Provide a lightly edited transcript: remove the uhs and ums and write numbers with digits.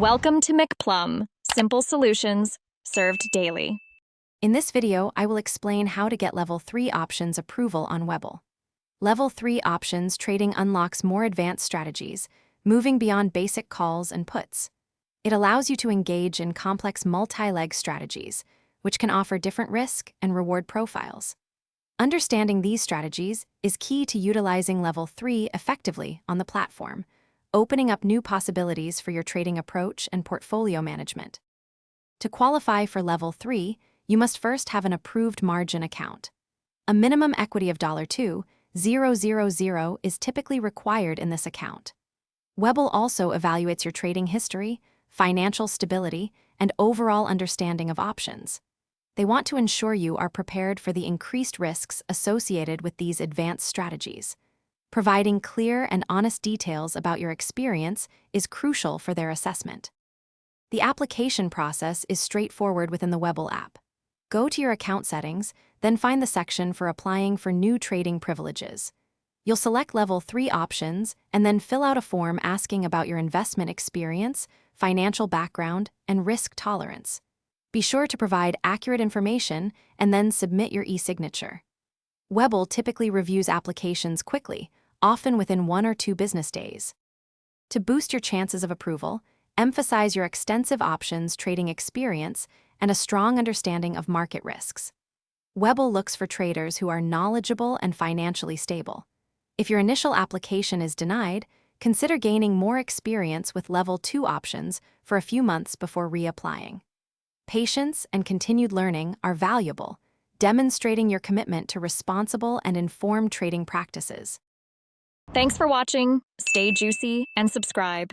Welcome to McPlum, simple solutions served daily. In this video, I will explain how to get Level 3 options approval on Webull. Level 3 options trading unlocks more advanced strategies, moving beyond basic calls and puts. It allows you to engage in complex multi-leg strategies, which can offer different risk and reward profiles. Understanding these strategies is key to utilizing Level 3 effectively on the platform, opening up new possibilities for your trading approach and portfolio management. To qualify for Level 3, you must first have an approved margin account. A minimum equity of $2,000 is typically required in this account. Webull also evaluates your trading history, financial stability, and overall understanding of options. They want to ensure you are prepared for the increased risks associated with these advanced strategies. Providing clear and honest details about your experience is crucial for their assessment. The application process is straightforward within the Webull app. Go to your account settings, then find the section for applying for new trading privileges. You'll select Level 3 options and then fill out a form asking about your investment experience, financial background, and risk tolerance. Be sure to provide accurate information and then submit your e-signature. Webull typically reviews applications quickly, often within 1 or 2 business days. To boost your chances of approval, emphasize your extensive options trading experience and a strong understanding of market risks. Webull looks for traders who are knowledgeable and financially stable. If your initial application is denied, consider gaining more experience with Level 2 options for a few months before reapplying. Patience and continued learning are valuable, demonstrating your commitment to responsible and informed trading practices. Thanks for watching. Stay juicy and subscribe.